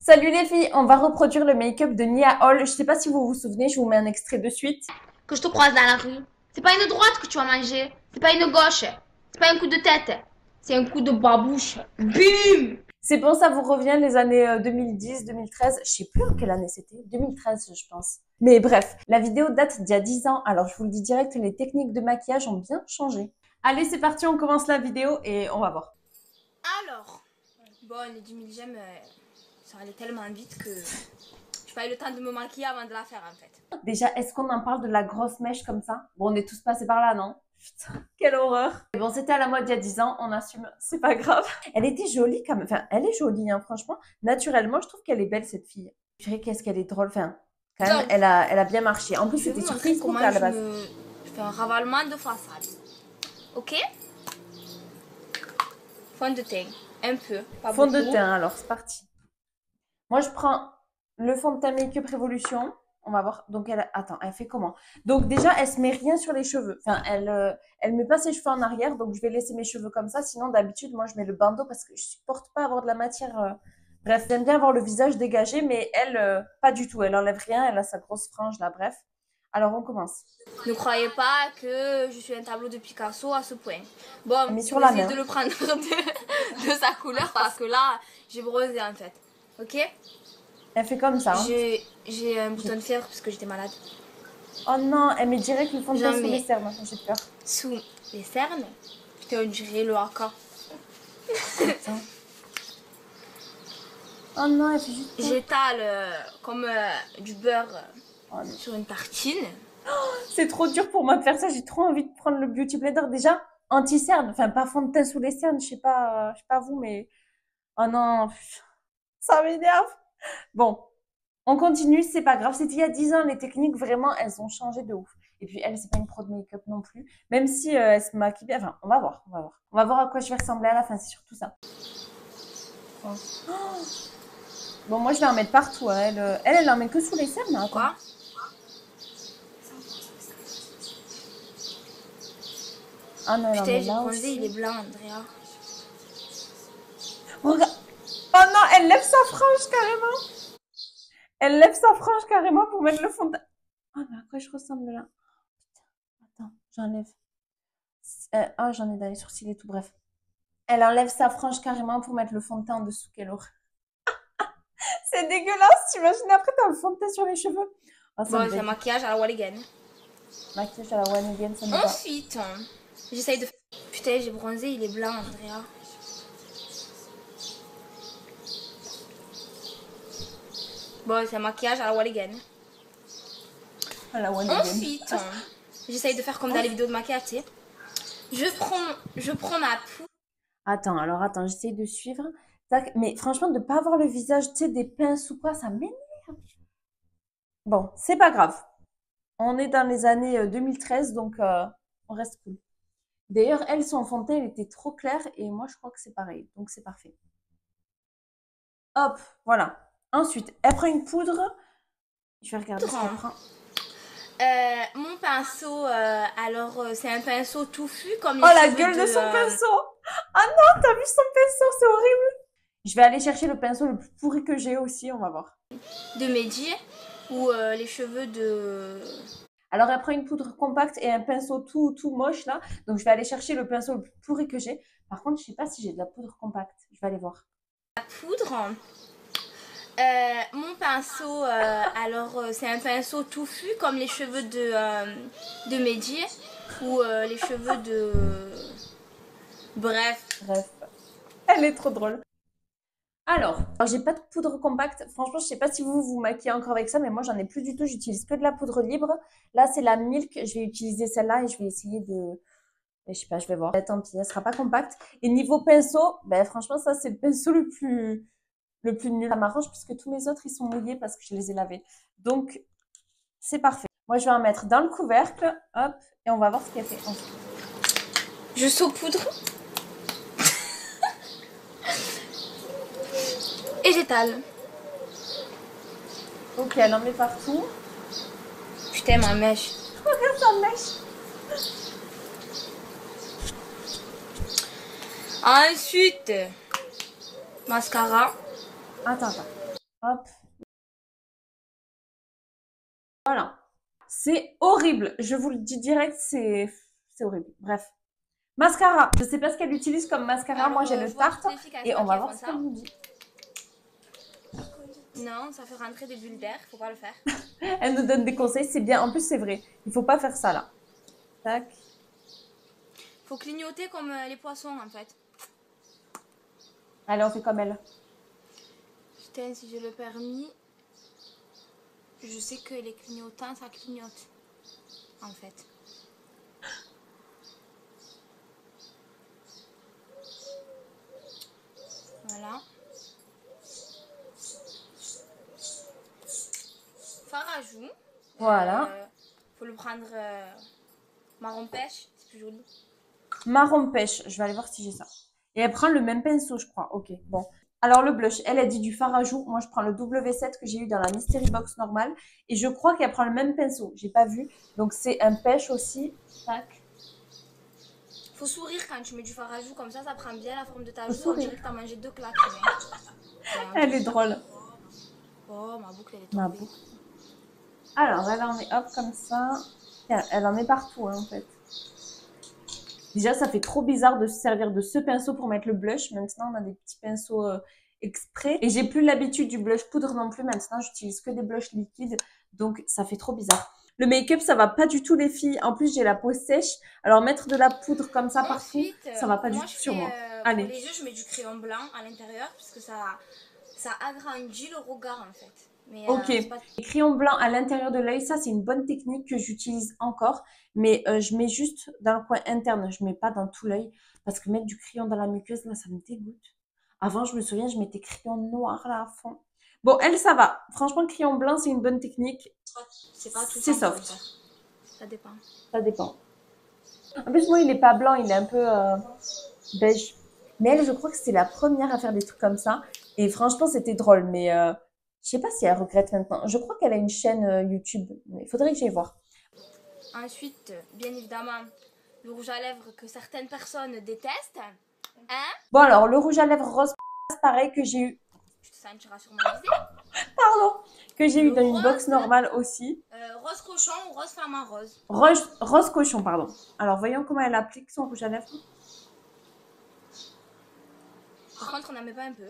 Salut les filles, on va reproduire le make-up de Nia Hall. Je sais pas si vous vous souvenez, je vous mets un extrait de suite. Que je te croise dans la rue. C'est pas une droite que tu vas manger. C'est pas une gauche. C'est pas un coup de tête. C'est un coup de babouche. Bim! C'est bon, ça vous revient les années 2010, 2013. Je sais plus en quelle année c'était. 2013, je pense. Mais bref, la vidéo date d'il y a 10 ans. Alors, je vous le dis direct, les techniques de maquillage ont bien changé. Allez, c'est parti, on commence la vidéo et on va voir. Alors, bon, les 10 000 j'aime, ça allait tellement vite que j'ai pas eu le temps de me maquiller avant de la faire en fait. Déjà, est-ce qu'on en parle de la grosse mèche comme ça? Bon, on est tous passés par là, non? Putain, quelle horreur. Mais bon, c'était à la mode il y a 10 ans, on assume, c'est pas grave. Elle était jolie quand même, enfin, elle est jolie, hein, franchement. Naturellement, je trouve qu'elle est belle, cette fille. Je dirais qu'est-ce qu'elle est drôle, enfin, quand même, Donc, elle a bien marché. En plus, c'était sur Facebook à la base. Je fais un ravalement de façade. Ok? Fond de teint, un peu, pas Fond beaucoup. de teint, alors, c'est parti. Moi, je prends le fond de teint Make-up Révolution. On va voir. Donc, attends, elle fait comment? Donc, déjà, elle se met rien sur les cheveux. Enfin, elle met pas ses cheveux en arrière. Donc, je vais laisser mes cheveux comme ça. Sinon, d'habitude, moi, je mets le bandeau parce que je supporte pas avoir de la matière. Bref, j'aime bien avoir le visage dégagé, mais elle, pas du tout. Elle enlève rien. Elle a sa grosse frange là. Bref. Alors, on commence. Ne croyez pas que je suis un tableau de Picasso à ce point. Bon, Mais je sur vais la essayer main. de le prendre de sa couleur parce que là, j'ai bronzé en fait. Ok? Elle fait comme ça. Hein. J'ai un bouton de fièvre parce que j'étais malade. Oh non, elle met direct le fond de teint J'en sous les mets cernes. J'ai peur. sous les cernes. Putain, on dirait le haka. Attends. Oh non, elle fait juste. J'étale comme du beurre Oh non. sur une tartine. C'est trop dur pour moi de faire ça. J'ai trop envie de prendre le Beauty Blender. Déjà, anti-cerne. Enfin, pas fond de teint sous les cernes. Je sais pas vous, mais. Oh non. Ça m'énerve. Bon. On continue. C'est pas grave. C'était il y a 10 ans. Les techniques, vraiment, elles ont changé de ouf. Et puis, elle, c'est pas une pro de make-up non plus. Même si elle se maquille bien. Enfin, on va voir. On va voir. On va voir à quoi je vais ressembler à la fin. C'est surtout ça. Oh. Bon, moi, je vais en mettre partout. Hein. Elle en met que sous les cernes. Hein. Quoi? Ah non, elle en Putain, met j'ai là bronzé, aussi. il est blanc, Andrea. Regarde. Oh non, elle lève sa frange carrément. Elle lève sa frange carrément pour mettre le fond de teint. Ah, mais à quoi je ressemble là? Attends, j'enlève. Ah, j'en ai dans les sourcils et tout, bref. Elle enlève sa frange carrément pour mettre le fond de teint en dessous. Quelle horreur. C'est dégueulasse, t'imagines après t'as le fond de teint sur les cheveux. Oh, ça Bon, c'est un maquillage à la Walligan. Maquillage à la one again, ça me va. Ensuite, j'essaye de... Putain, j'ai bronzé, il est blanc, Andrea. Bon, c'est un maquillage à la Walligan. À la one again. Ensuite, j'essaye de faire comme dans les vidéos de maquillage, tu sais. Je prends ma poudre. Attends, j'essaye de suivre. Tac. Mais franchement, de pas avoir le visage, tu sais, des pinces ou quoi, ça m'énerve. Bon, c'est pas grave. On est dans les années 2013, donc on reste cool. D'ailleurs, elle, son fond de teint, il était trop clair et moi, je crois que c'est pareil. Donc, c'est parfait. Hop, voilà. Ensuite, elle prend une poudre. Je vais regarder ce qu'elle prend. Mon pinceau, c'est un pinceau touffu comme les Oh, la cheveux gueule de son pinceau! Ah non, t'as vu son pinceau, c'est horrible! Je vais aller chercher le pinceau le plus pourri que j'ai aussi, on va voir. de Mehdi ou les cheveux de... Alors, elle prend une poudre compacte et un pinceau tout moche, là. Donc, je vais aller chercher le pinceau le plus pourri que j'ai. Par contre, je sais pas si j'ai de la poudre compacte. Je vais aller voir. La poudre. Mon pinceau, c'est un pinceau touffu comme les cheveux de Mehdi ou les cheveux de... Bref. Elle est trop drôle. Alors, j'ai pas de poudre compacte. Franchement, je sais pas si vous vous maquillez encore avec ça, mais moi, j'en ai plus du tout. J'utilise que de la poudre libre. Là, c'est la Milk. Je vais utiliser celle-là et je vais essayer de... Je sais pas, je vais voir. Tant pis, elle sera pas compacte. Et niveau pinceau, ben franchement, ça, c'est le pinceau le plus nul. Ça m'arrange puisque tous mes autres, ils sont mouillés parce que je les ai lavés. Donc, c'est parfait. Moi, je vais en mettre dans le couvercle. Hop, et on va voir ce qu'elle fait ensuite. Je saupoudre. Et j'étale. Ok, elle en met partout. Putain, ma mèche. Regarde sa mèche. Ensuite, mascara. Attends. Hop. Voilà. C'est horrible. Je vous le dis direct, c'est horrible. Bref. Mascara. Je sais pas ce qu'elle utilise comme mascara. Moi, Alors, j'ai le je vois Tarte. toutes les filles qui Et on font va voir ce ça. qu'elle nous dit. Non, ça fait rentrer des bulles d'air, faut pas le faire. Elle nous donne des conseils. C'est bien. En plus, c'est vrai. Il faut pas faire ça, là. Tac. Faut clignoter comme les poissons, en fait. Allez, on fait comme elle. Putain, si j'ai le permis, je sais que les clignotants, ça clignote, en fait. Voilà. Fard à joues. Voilà. Faut le prendre marron pêche, c'est plus joli. Marron pêche. Je vais aller voir si j'ai ça. Et elle prend le même pinceau, je crois. Ok, bon. Alors, le blush, elle a dit du fard à joues. Moi, je prends le W7 que j'ai eu dans la Mystery Box normale. Et je crois qu'elle prend le même pinceau. J'ai pas vu. Donc, c'est un pêche aussi. Tac. Faut sourire quand tu mets du fard à joues, comme ça prend bien la forme de ta Faut joue. On sourire. dirait que t'as mangé 2 claques. Elle est drôle. Oh, ma boucle, elle est Ma tombée. boucle. Alors, elle en met hop comme ça. Tiens, elle en met partout, hein, en fait. Déjà, ça fait trop bizarre de se servir de ce pinceau pour mettre le blush. Maintenant, on a des petits pinceaux exprès. Et j'ai plus l'habitude du blush poudre non plus. Maintenant, j'utilise que des blushs liquides. Donc, ça fait trop bizarre. Le make-up, ça va pas du tout, les filles. En plus, j'ai la peau sèche. Alors, mettre de la poudre comme ça partout, Ensuite, ça va pas du moi tout je sur fais moi. pour Allez. les yeux, je mets du crayon blanc à l'intérieur parce que ça agrandit le regard en fait. Mais Ok. c'est pas... Les crayons blancs à l'intérieur de l'œil, ça, c'est une bonne technique que j'utilise encore. Mais je mets juste dans le coin interne. Je mets pas dans tout l'œil. Parce que mettre du crayon dans la muqueuse, là, ça me dégoûte. Avant, je me souviens, je mettais crayon noir là à fond. Bon, elle, ça va. Franchement, crayon blanc, c'est une bonne technique. C'est pas tout le C'est temps comme soft. ça dépend. Ça dépend. En plus, moi, il est pas blanc, il est un peu beige. Mais elle, je crois que c'est la première à faire des trucs comme ça. Et franchement, c'était drôle. Mais je sais pas si elle regrette maintenant. Je crois qu'elle a une chaîne YouTube. Mais il faudrait que j'aille voir. Ensuite, bien évidemment, le rouge à lèvres que certaines personnes détestent. Hein? Bon, alors, le rouge à lèvres rose, pareil, que j'ai eu. Tu te sentiras sur mon visage. Pardon. Que j'ai eu Le dans une rose, box normale aussi. Rose cochon ou rose flamant rose. Rose cochon, pardon. Alors, voyons comment elle applique son rouge à lèvres. Par contre, on n'en met pas un peu.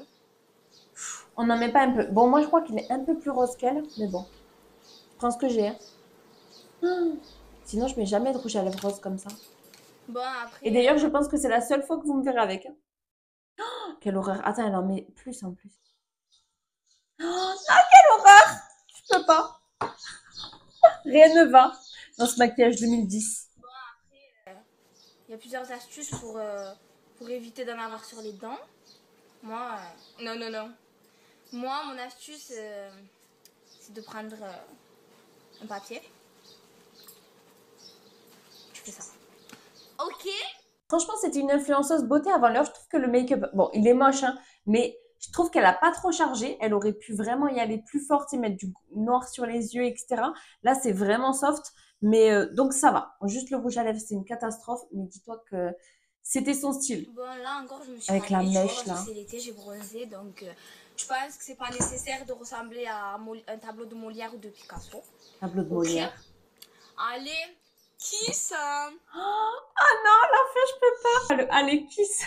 On n'en met pas un peu. Bon, moi, je crois qu'il est un peu plus rose qu'elle. Mais bon, je prends ce que j'ai. Hein. Sinon, je mets jamais de rouge à lèvres rose comme ça. Bon, après... Et d'ailleurs, je pense que c'est la seule fois que vous me verrez avec. Hein. Oh, quelle horreur. Attends, elle en met plus en plus. Oh, quelle horreur. Je peux pas. Rien ne va dans ce maquillage 2010. Bon, après, il y a plusieurs astuces pour éviter d'en avoir sur les dents. Moi, non. Moi, mon astuce, c'est de prendre un papier. Tu fais ça. Ok. Franchement, c'était une influenceuse beauté avant l'heure. Je trouve que le make-up, bon, il est moche, hein, mais je trouve qu'elle a pas trop chargé. Elle aurait pu vraiment y aller plus fort, mettre du noir sur les yeux, etc. Là, c'est vraiment soft, mais donc ça va. Juste le rouge à lèvres, c'est une catastrophe, mais dis-toi que c'était son style. Bon, là encore, je me suis Avec la calmée, tu vois, mèche, parce là. que c'est l'été, j'ai bronzé, donc je pense que c'est pas nécessaire de ressembler à un tableau de Molière ou de Picasso. Tableau de Molière. Allez, kiss. Hein. Ah non, la fin, je peux pas. Allez, kiss.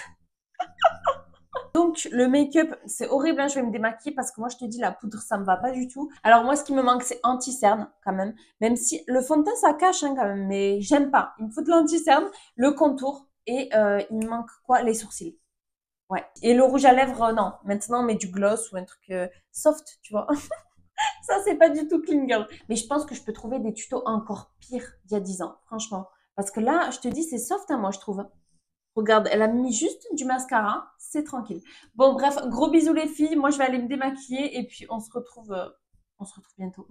Donc, le make-up, c'est horrible, hein, je vais me démaquiller parce que moi, je te dis, la poudre, ça me va pas du tout. Alors, moi, ce qui me manque, c'est anti-cerne, quand même. Même si le fond de teint, ça cache, hein, quand même, mais j'aime pas. Il me faut de l'anti-cerne, le contour et il me manque quoi? Les sourcils. Ouais. Et le rouge à lèvres, non. Maintenant, on met du gloss ou un truc soft, tu vois. Ça, c'est pas du tout clean girl. Mais je pense que je peux trouver des tutos encore pires d'il y a 10 ans, franchement. Parce que là, je te dis, c'est soft, hein, moi, je trouve. Regarde, elle a mis juste du mascara, c'est tranquille. Bon, bref, gros bisous les filles. Moi, je vais aller me démaquiller et puis on se retrouve bientôt.